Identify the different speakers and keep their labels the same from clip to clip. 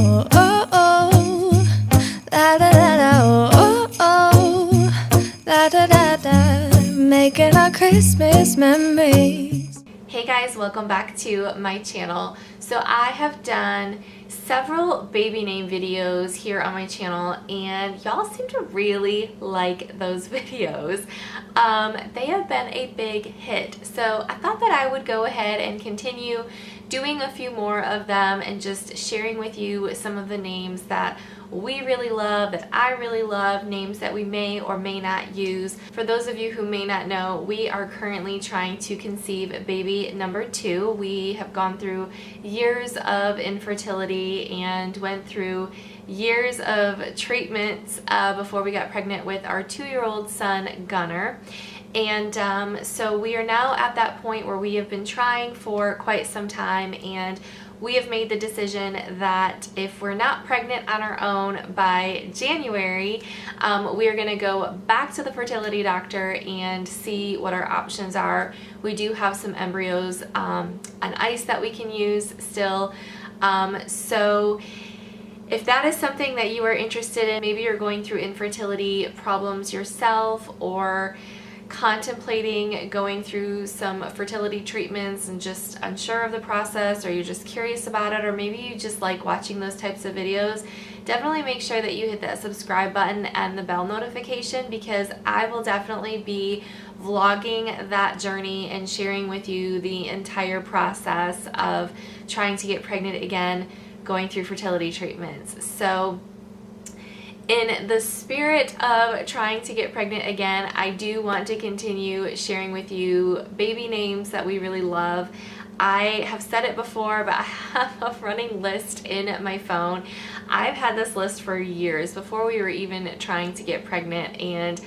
Speaker 1: Oh, oh, oh, la da da da, oh, oh, oh, la da da da, making our Christmas memories.
Speaker 2: Hey guys, welcome back to my channel. So I have done several baby name videos here on my channel and y'all seem to really like those videos. They have been a big hit, so I thought that I would go ahead and continue doing a few more of them and just sharing with you some of the names that we really love, that I really love, names that we may or may not use. For those of you who may not know, we are currently trying to conceive baby number 2. We have gone through years of infertility and went through years of treatments before we got pregnant with our 2-year-old son, Gunner. And so we are now at that point where we have been trying for quite some time, and we have made the decision that if we're not pregnant on our own by January, we are going to go back to the fertility doctor and see what our options are. We do have some embryos on ice that we can use still. So if that is something that you are interested in, maybe you're going through infertility problems yourself, or contemplating going through some fertility treatments and just unsure of the process, or you're just curious about it, or maybe you just like watching those types of videos, definitely make sure that you hit that subscribe button and the bell notification, because I will definitely be vlogging that journey and sharing with you the entire process of trying to get pregnant again, going through fertility treatments. So in the spirit of trying to get pregnant again, I do want to continue sharing with you baby names that we really love. I have said it before, but I have a running list in my phone. I've had this list for years, before we were even trying to get pregnant, and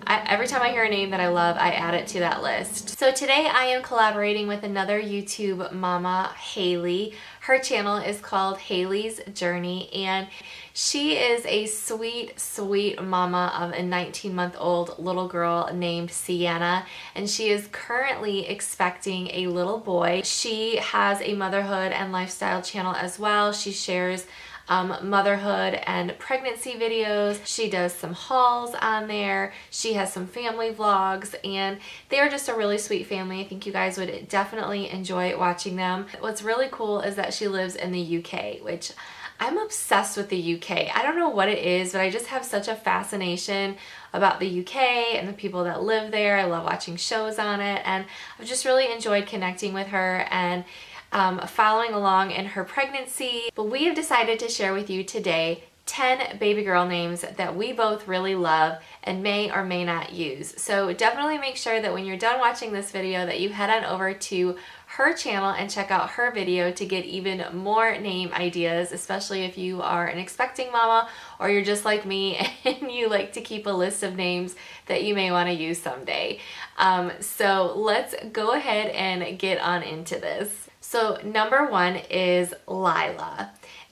Speaker 2: every time I hear a name that I love, I add it to that list. So today I am collaborating with another YouTube mama, Hayley. Her channel is called Hayley's Journey, and she is a sweet, sweet mama of a 19-month-old little girl named Sienna, and she is currently expecting a little boy. She has a motherhood and lifestyle channel as well. She shares motherhood and pregnancy videos. She does some hauls on there. She has some family vlogs, and they are just a really sweet family. I think you guys would definitely enjoy watching them. What's really cool is that she lives in the UK, which I'm obsessed with the UK. I don't know what it is, but I just have such a fascination about the UK and the people that live there. I love watching shows on it, and I've just really enjoyed connecting with her and following along in her pregnancy. But we have decided to share with you today 10 baby girl names that we both really love and may or may not use. So definitely make sure that when you're done watching this video that you head on over to her channel and check out her video to get even more name ideas, especially if you are an expecting mama or you're just like me and you like to keep a list of names that you may want to use someday. So let's go ahead and get on into this. So number 1 is Lila.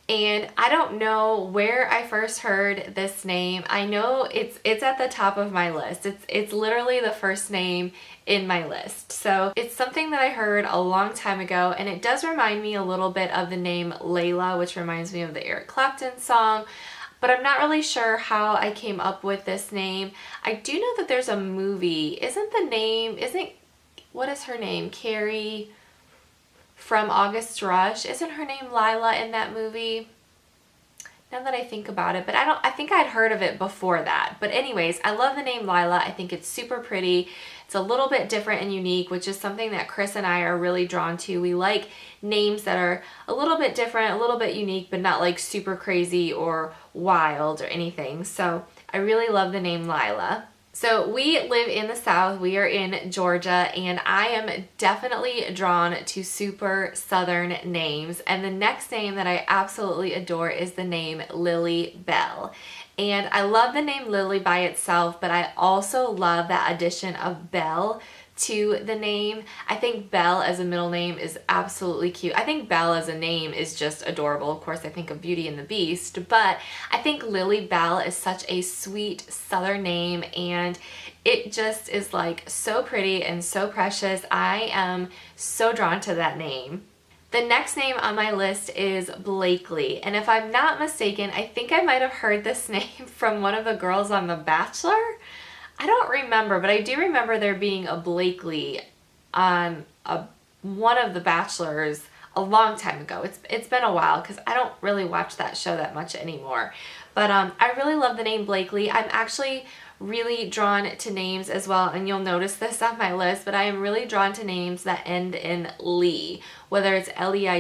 Speaker 2: And I don't know where I first heard this name. I know it's at the top of my list. It's literally the first name in my list. So it's something that I heard a long time ago, and it does remind me a little bit of the name Layla, which reminds me of the Eric Clapton song. But I'm not really sure how I came up with this name. I do know that there's a movie. What is her name? Carrie from August Rush. Isn't her name Lila in that movie? Now that I think about it, but I think I'd heard of it before that. But anyways, I love the name Lila. I think it's super pretty. It's a little bit different and unique, which is something that Chris and I are really drawn to. We like names that are a little bit different, a little bit unique, but not like super crazy or wild or anything. So I really love the name Lila. So we live in the South. We are in Georgia, and I am definitely drawn to super Southern names. And the next name that I absolutely adore is the name Lily Bell. And I love the name Lily by itself, but I also love that addition of Bell to the name. I think Belle as a middle name is absolutely cute. I think Belle as a name is just adorable. Of course, I think of Beauty and the Beast, but I think Lily Bell is such a sweet Southern name, and it just is like so pretty and so precious. I am so drawn to that name. The next name on my list is Blakely, and if I'm not mistaken, I think I might have heard this name from one of the girls on The Bachelor. I don't remember, but I do remember there being a Blakely on one of the Bachelors a long time ago. It's been a while because I don't really watch that show that much anymore. But I really love the name Blakely. I'm actually really drawn to names as well, and you'll notice this on my list, but I am really drawn to names that end in Lee, whether it's Leigh,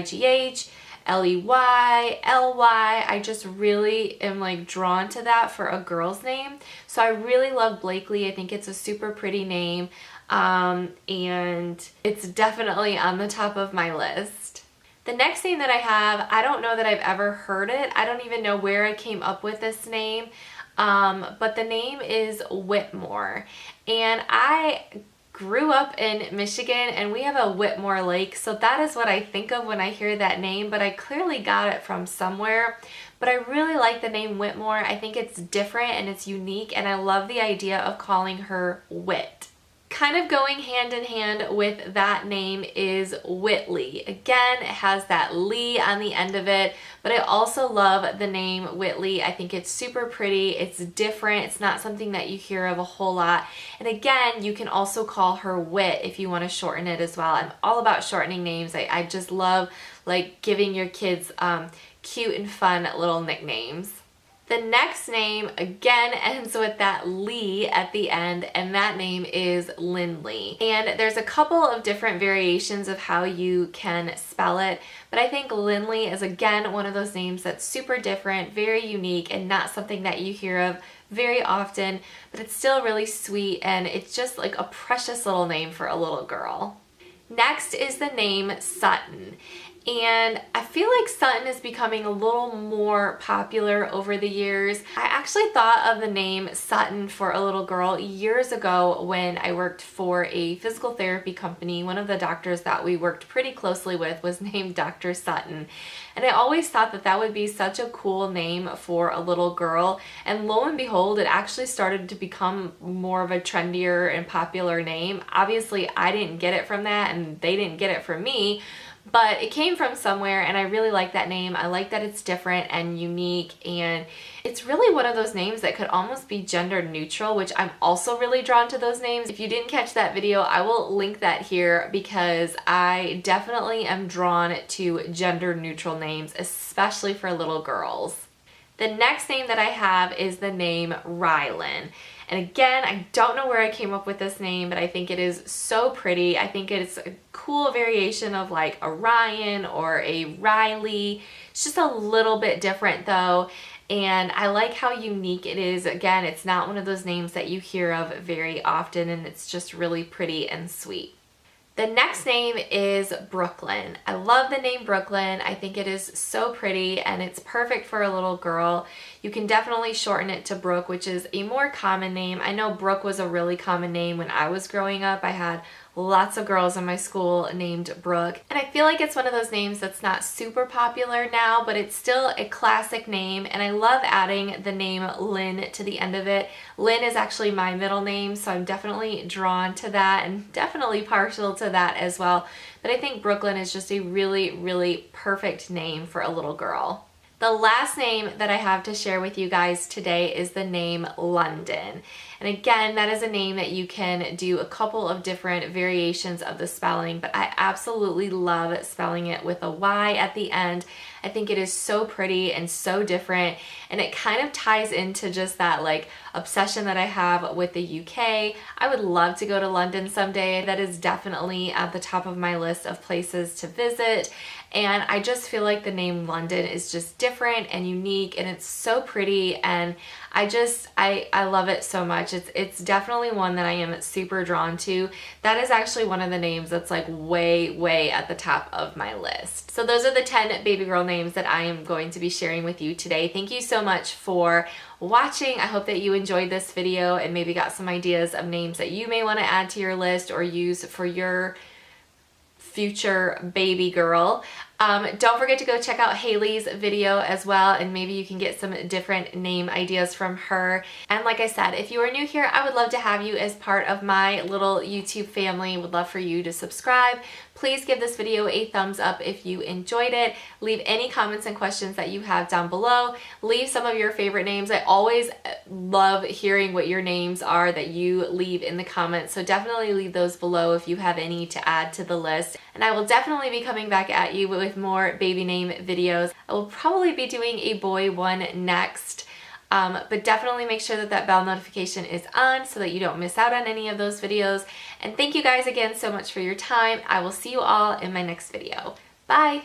Speaker 2: Ley, Ly. I just really am like drawn to that for a girl's name. So I really love Blakely. I think it's a super pretty name, and it's definitely on the top of my list. The next name that I have, I don't know that I've ever heard it. I don't even know where I came up with this name. But the name is Whitmore, and I grew up in Michigan and we have a Whitmore Lake, so that is what I think of when I hear that name, but I clearly got it from somewhere. But I really like the name Whitmore. I think it's different and it's unique, and I love the idea of calling her Whit. Kind of going hand in hand with that name is Whitley. Again, it has that Lee on the end of it, but I also love the name Whitley. I think it's super pretty, it's different, it's not something that you hear of a whole lot. And again, you can also call her Whit if you want to shorten it as well. I'm all about shortening names. I just love like giving your kids cute and fun little nicknames. The next name again ends with that Lee at the end, and that name is Lindley. And there's a couple of different variations of how you can spell it, but I think Lindley is again one of those names that's super different, very unique, and not something that you hear of very often, but it's still really sweet, and it's just like a precious little name for a little girl. Next is the name Sutton. And I feel like Sutton is becoming a little more popular over the years. I actually thought of the name Sutton for a little girl years ago when I worked for a physical therapy company. One of the doctors that we worked pretty closely with was named Dr. Sutton. And I always thought that that would be such a cool name for a little girl. And lo and behold, it actually started to become more of a trendier and popular name. Obviously, I didn't get it from that, and they didn't get it from me. But it came from somewhere, and I really like that name. I like that it's different and unique, and it's really one of those names that could almost be gender neutral, which I'm also really drawn to those names. If you didn't catch that video, I will link that here because I definitely am drawn to gender neutral names, especially for little girls. The next name that I have is the name Rylan. And again, I don't know where I came up with this name, but I think it is so pretty. I think it's a cool variation of like a Ryan or a Riley. It's just a little bit different though. And I like how unique it is. Again, it's not one of those names that you hear of very often, and it's just really pretty and sweet. The next name is Brooklyn. I love the name Brooklyn. I think it is so pretty and it's perfect for a little girl. You can definitely shorten it to Brooke, which is a more common name. I know Brooke was a really common name when I was growing up. I had lots of girls in my school named Brooke. And I feel like it's one of those names that's not super popular now, but it's still a classic name. And I love adding the name Lynn to the end of it. Lynn is actually my middle name, so I'm definitely drawn to that and definitely partial to that as well. But I think Brooklyn is just a really, really perfect name for a little girl. The last name that I have to share with you guys today is the name London. And again, that is a name that you can do a couple of different variations of the spelling, but I absolutely love spelling it with a Y at the end. I think it is so pretty and so different, and it kind of ties into just that like obsession that I have with the UK. I would love to go to London someday. That is definitely at the top of my list of places to visit. And I just feel like the name London is just different and unique, and it's so pretty, and I love it so much. It's definitely one that I am super drawn to. That is actually one of the names that's like way at the top of my list. So those are the 10 baby girl names that I am going to be sharing with you today. Thank you so much for watching. I hope that you enjoyed this video and maybe got some ideas of names that you may want to add to your list or use for your future baby girl. Don't forget to go check out Hayley's video as well, and maybe you can get some different name ideas from her. And like I said, if you are new here, I would love to have you as part of my little YouTube family. Would love for you to subscribe. Please give this video a thumbs up if you enjoyed it. Leave any comments and questions that you have down below. Leave some of your favorite names. I always love hearing what your names are that you leave in the comments, so definitely leave those below if you have any to add to the list. And I will definitely be coming back at you with more baby name videos. I will probably be doing a boy one next. But definitely make sure that that bell notification is on so that you don't miss out on any of those videos. And thank you guys again so much for your time. I will see you all in my next video. Bye!